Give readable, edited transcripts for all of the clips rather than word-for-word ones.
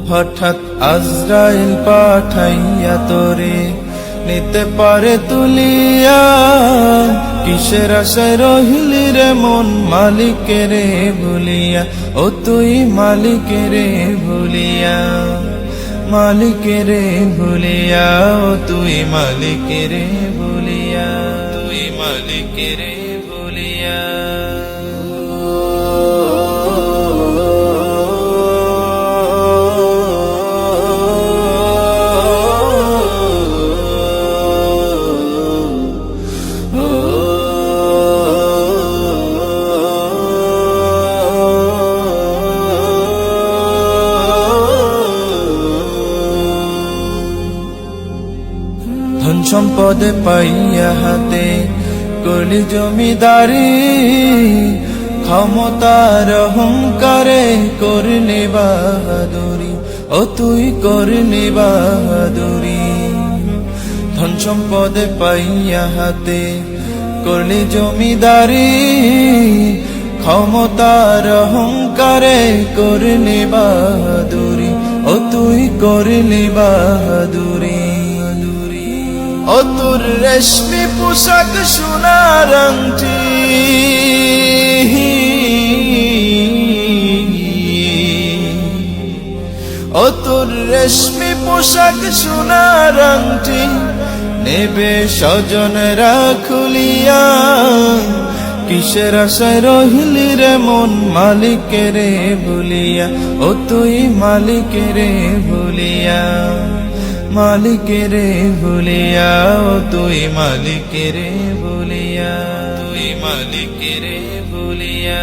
হঠাৎ আজরাইল পাঠাইয়া তোরে নিতে পারে তুলিয়া, কিসের আশায় রহিলি রে মন মালিকের ভুলিয়া, ও তুই মালিকের ভুলিয়া, মালিকের ভুলিয়া, ও তুই মালিকের ভুলিয়া, তুই মালিকের ভুলিয়া। ধন সম্পদে পাইয়া হাতে করলি জমিদারি, ক্ষমতার অহংকারে করলি বাহাদুরি, ও তুই করলি বাহাদুরি। ধন সম্পদে পাইয়া হাতে করলি জমিদারি, ক্ষমতার অহংকারে করলি বাহাদুরি, ও তুই করলি বাহাদুরি। ও তোর রেশমি পোশাক সোনার আংটি, ও তোর রেশমি পোশাক সোনার আংটি, নেবে স্বজনরা খুলিয়া, কিসের আশায় রহিলি রে মন মালিকের ভুলিয়া, ও তুই মালিকের ভুলিয়া, মালিকের ভুলিয়া, ও তুই মালিকের ভুলিয়া, তুই মালিকের ভুলিয়া।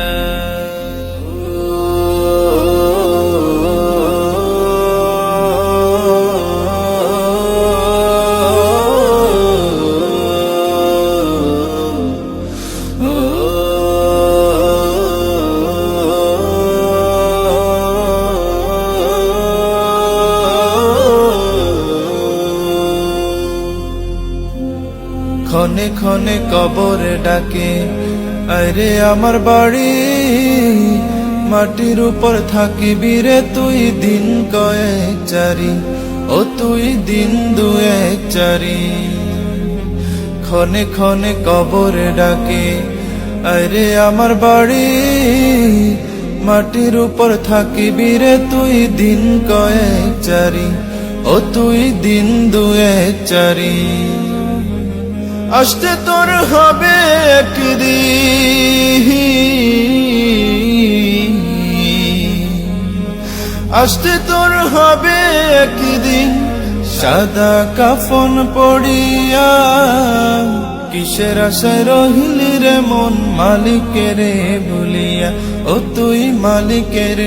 ক্ষণে ক্ষণে কবরে ডাকে, আরে আমার বাড়ি, মাটির উপর থাকিবি রে তুই দিন কয়েক চারি, ও তুই দিন দুয়েক চারি। ক্ষণে ক্ষণে কবরে ডাকে, আরে আমার বাড়ি, মাটির উপর থাকিবি রে তুই দিন কয়েক চারি, ও তুই দিন দুয়েক চারি। আসতে তোর হবে একদিন, আসতে তোর হবে একদিন, সাদা কাফন পড়িয়া, কিসের আশায় রহিলি রে মন মালিকের ভুলিয়া, ও তুই মালিকের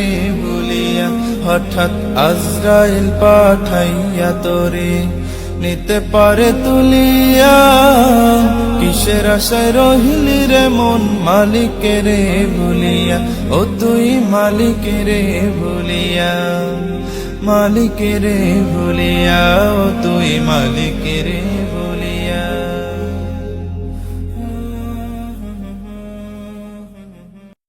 ভুলিয়া। হঠাৎ আজরাইল পাঠাইয়া তোরে নিতে পারে তুলিয়া, কিসের আশায় রহিলি রে মন মালিকের ভুলিয়া, ও তুই মালিকের ভুলিয়া, মালিকের ভুলিয়া, ও তুই মালিকের